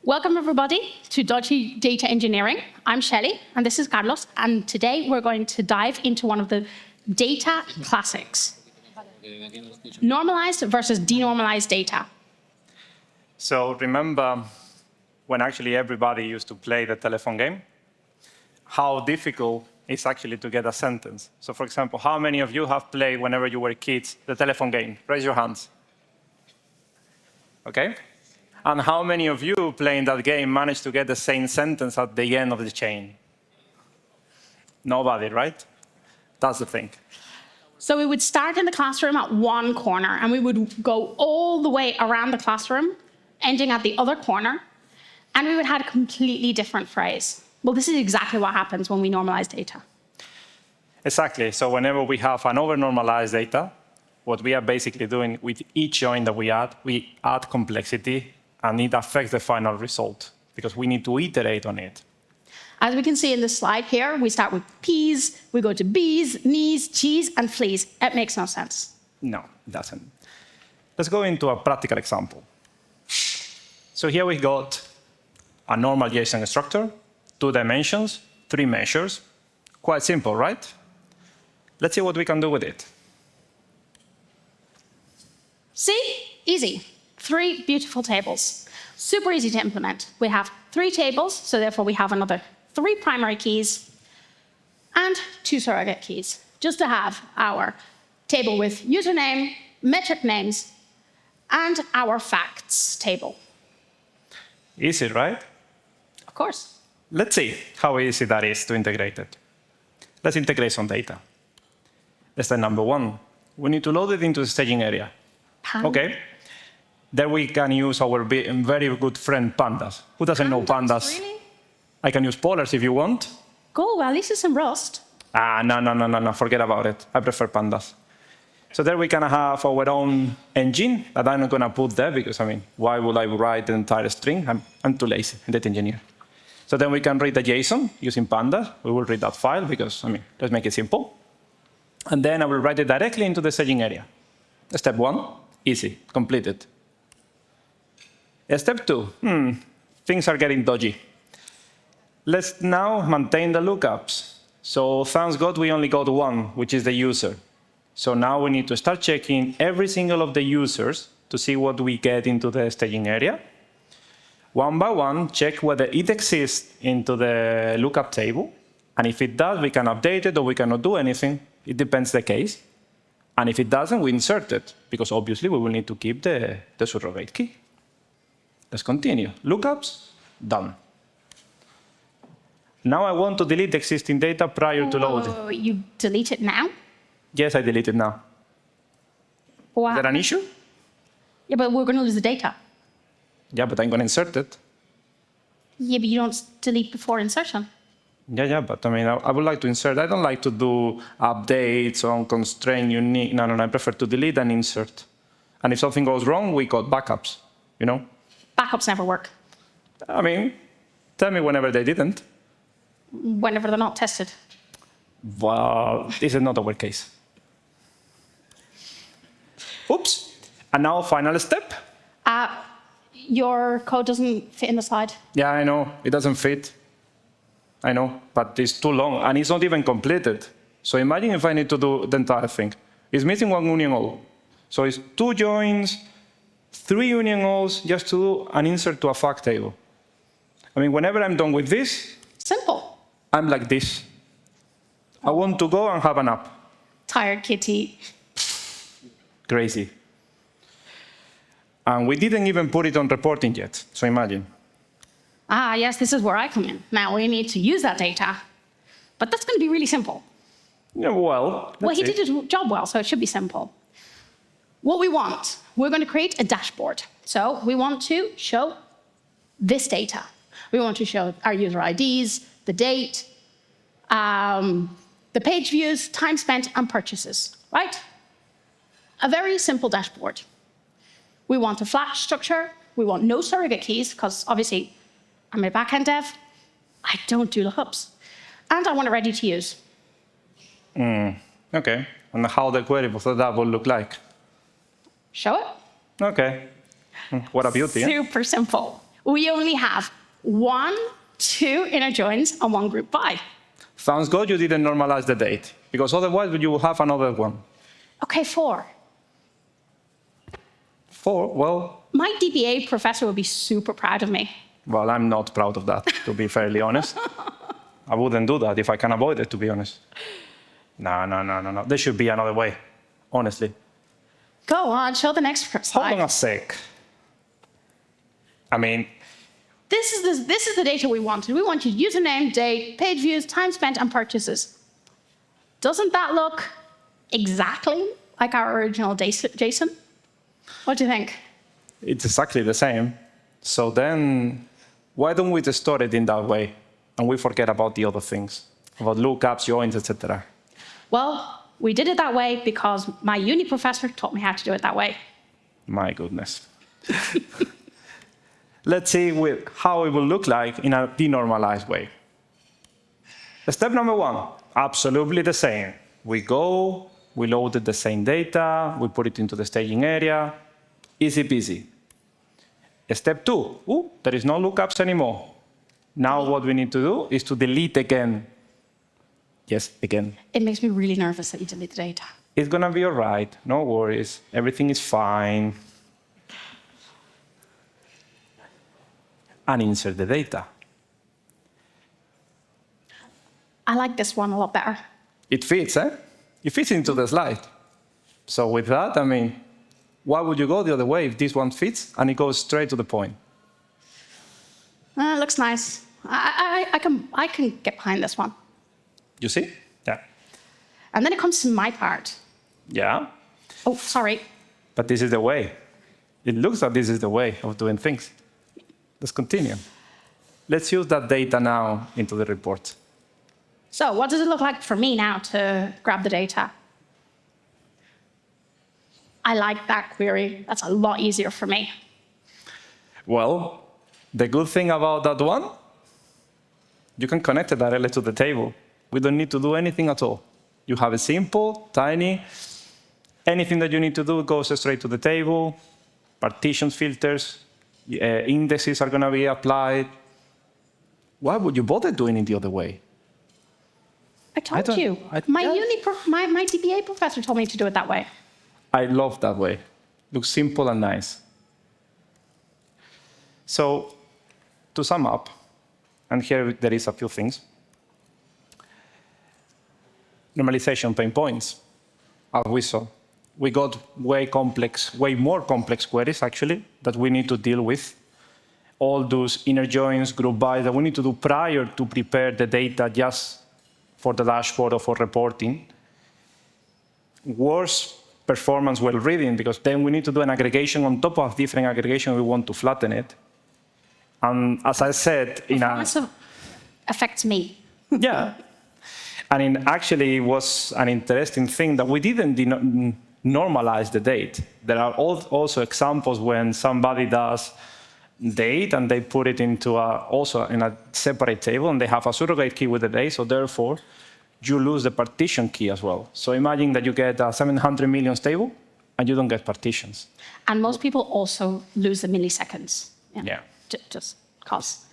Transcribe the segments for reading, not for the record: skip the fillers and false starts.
Welcome, everybody, to Dodgy Data Engineering. I'm Shelley, and this is Carlos, and today we're going to dive into one of the data classics, normalized versus denormalized data. So remember when actually everybody used to play the telephone game? How difficult it's actually to get a sentence. So for example, how many of you have played whenever you were kids the telephone game? Raise your hands. Okay? And how many of you playing that game managed to get the same sentence at the end of the chain? Nobody, right? That's the thing. So we would start in the classroom at one corner, and we would go all the way around the classroom, ending at the other corner, and we would have a completely different phrase. Well, this is exactly what happens when we normalize data. Exactly. So whenever we have an over-normalized data, what we are basically doing with each join that we add complexity, and it affects the final result, because we need to iterate on it. As we can see in this slide here, we start with P's, we go to B's, knees, cheese, and fleas. It makes no sense. No, it doesn't. Let's go into a practical example. So here we got a normal JSON structure, 2 dimensions, 3 measures. Quite simple, right? Let's see what we can do with it. See? Easy. 3 beautiful tables. Super easy to implement. We have 3 tables, so therefore we have another 3 primary keys and 2 surrogate keys, just to have our table with username, metric names, and our facts table. Easy, right? Of course. Let's see how easy that is to integrate it. Let's integrate some data. Step number 1. We need to load it into the staging area. OK. There we can use our very good friend pandas. Who doesn't know pandas? Really? I can use polars if you want. Cool, well, at least it's some Rust. No, forget about it. I prefer pandas. So there we can have our own engine that I'm not going to put there because, I mean, why would I write the entire string? I'm too lazy, I'm data engineer. So then we can read the JSON using pandas. We will read that file because, I mean, let's make it simple. And then I will write it directly into the staging area. Step 1, easy, completed. Step 2, things are getting dodgy. Let's now maintain the lookups. So thanks God we only got 1, which is the user. So now we need to start checking every single of the users to see what we get into the staging area. One by one, check whether it exists into the lookup table. And if it does, we can update it or we cannot do anything. It depends the case. And if it doesn't, we insert it, because obviously we will need to keep the surrogate key. Let's continue. Lookups, done. Now I want to delete the existing data prior to load. You delete it now? Yes, I delete it now. Wow. Is that an issue? Yeah, but we're going to lose the data. Yeah, but I'm going to insert it. Yeah, but you don't delete before insertion. Yeah, but I mean, I would like to insert. I don't like to do updates on constraint unique. No, I prefer to delete and insert. And if something goes wrong, we got backups, you know? Backups never work. I mean, tell me whenever they didn't. Whenever they're not tested. Well, this is not our case. Oops. And now, final step. Your code doesn't fit in the slide. Yeah, I know. It doesn't fit. I know, but it's too long, and it's not even completed. So imagine if I need to do the entire thing. It's missing 1 union all. So it's 2 joins, 3 union alls, just to do an insert to a fact table. I mean, whenever I'm done with this, Simple. I'm like this. I want to go and have a nap. Tired kitty. Crazy. And we didn't even put it on reporting yet, so imagine. Yes, this is where I come in. Now we need to use that data. But that's going to be really simple. Yeah, well, He did his job well, so it should be simple. What we want, we're going to create a dashboard. So we want to show this data. We want to show our user IDs, the date, the page views, time spent, and purchases, right? A very simple dashboard. We want a flat structure. We want no surrogate keys, because obviously I'm a backend dev. I don't do lookups. And I want it ready to use. OK. And how the query for that will look like? Show it. OK. What a beauty. Super simple. we only have 1, 2 inner joins and 1 group by. Sounds good you didn't normalize the date, because otherwise you will have another one. Okay, 4. 4, well, My DBA professor would be super proud of me. well, I'm not proud of that, to be fairly honest. I wouldn't do that if I can avoid it, to be honest. No. There should be another way, honestly. Go on, show the next slide. Hold on a sec. I mean, This is the data we wanted. We wanted username, date, page views, time spent, and purchases. Doesn't that look exactly like our original JSON? What do you think? it's exactly the same. So then, why don't we just store it in that way, and we forget about the other things, about lookups, joins, etc. Well, we did it that way because my uni professor taught me how to do it that way. My goodness. Let's see how it will look like in a denormalized way. Step number 1, absolutely the same. We go, we loaded the same data, we put it into the staging area, easy peasy. Step 2, there is no lookups anymore. Now what we need to do is to delete again. Yes, again. It makes me really nervous that you delete the data. It's gonna be all right, no worries, everything is fine. And insert the data. I like this one a lot better. It fits, eh? It fits into the slide. So with that, I mean, why would you go the other way if this one fits and it goes straight to the point? It looks nice. I can get behind this one. You see? Yeah. And then it comes to my part. Yeah. Oh, sorry. But this is the way. It looks like this is the way of doing things. Let's continue. Let's use that data now into the report. So what does it look like for me now to grab the data? I like that query. That's a lot easier for me. Well, the good thing about that one, you can connect it directly to the table. We don't need to do anything at all. You have a simple, tiny, anything that you need to do goes straight to the table, partitions, filters, indexes are going to be applied. Why would you bother doing it the other way? I told you. My DBA professor told me to do it that way. I love that way. Looks simple and nice. So, to sum up, and here there is a few things. Normalization pain points, as we saw. We got way more complex queries, actually, that we need to deal with. All those inner joins, group by that we need to do prior to prepare the data just for the dashboard or for reporting. Worse performance while reading, because then we need to do an aggregation on top of different aggregation. We want to flatten it. And as I said, Performance affects me. Yeah. And actually, it was an interesting thing that we didn't normalize the date. There are also examples when somebody does date and they put it into also in a separate table and they have a surrogate key with the date, so therefore you lose the partition key as well. So imagine that you get a 700 million table and you don't get partitions. And most people also lose the milliseconds. Yeah. Just cause.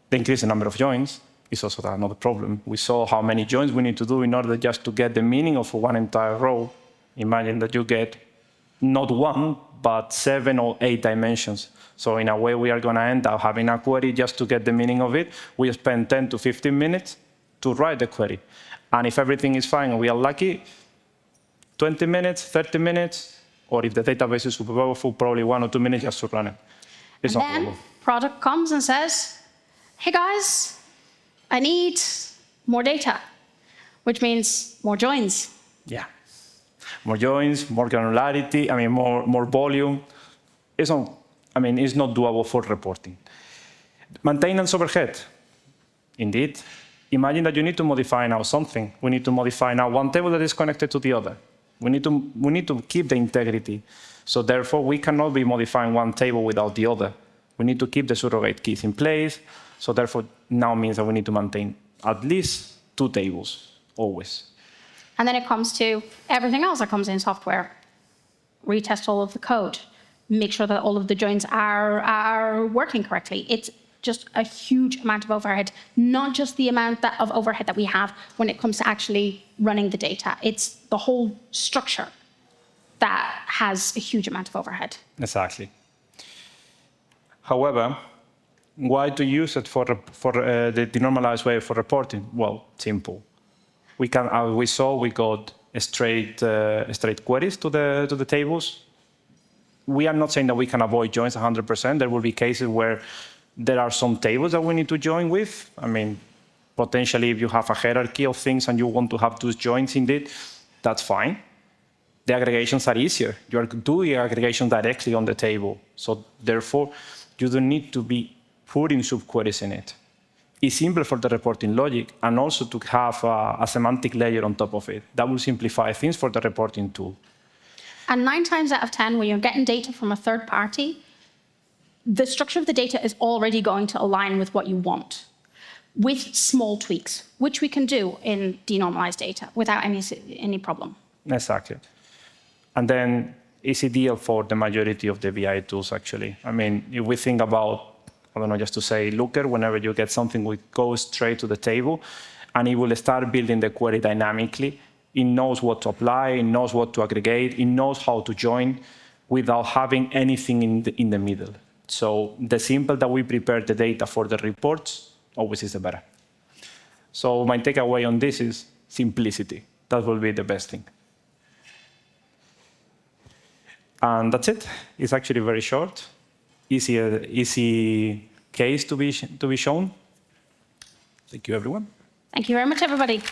The increased number of joins is also another problem. We saw how many joins we need to do in order just to get the meaning of one entire row. Imagine that you get not 1, but 7 or 8 dimensions. So in a way, we are going to end up having a query just to get the meaning of it. We spend 10 to 15 minutes to write the query. And if everything is fine and we are lucky, 20 minutes, 30 minutes, or if the database is super powerful, probably 1 or 2 minutes just to run it. It's and not then problem. product comes and says, hey guys, I need more data, which means more joins. Yeah. More joins, more granularity, more volume. It's not doable for reporting. Maintenance overhead. Indeed. Imagine that you need to modify now something. We need to modify now one table that is connected to the other. We need to keep the integrity. So therefore, we cannot be modifying one table without the other. We need to keep the surrogate keys in place. So therefore, now means that we need to maintain at least 2 tables, always. And then it comes to everything else that comes in software. Retest all of the code. make sure that all of the joins are working correctly. It's just a huge amount of overhead, not just the amount of overhead that we have when it comes to actually running the data. It's the whole structure that has a huge amount of overhead. Exactly. However, why to use it for the denormalized way for reporting? Well, simple. We can, as we saw, we got straight queries to the tables. We are not saying that we can avoid joins 100%. There will be cases where there are some tables that we need to join with. I mean, potentially if you have a hierarchy of things and you want to have those joins indeed, that's fine. The aggregations are easier. You are doing aggregation directly on the table. So therefore, you don't need to be putting subqueries in it. It's simple for the reporting logic and also to have a semantic layer on top of it. That will simplify things for the reporting tool. And 9 times out of 10, when you're getting data from a third party, the structure of the data is already going to align with what you want, with small tweaks, which we can do in denormalized data without any problem. Exactly. And then it's ideal for the majority of the BI tools, actually. I mean, if we think about, I don't know, just to say Looker, whenever you get something, we go straight to the table, and it will start building the query dynamically. It knows what to apply, it knows what to aggregate, it knows how to join without having anything in the middle. So the simple that we prepare the data for the reports always is the better. So my takeaway on this is simplicity. That will be the best thing. And that's it. It's actually very short, easy case to be shown. Thank you, everyone. Thank you very much, everybody.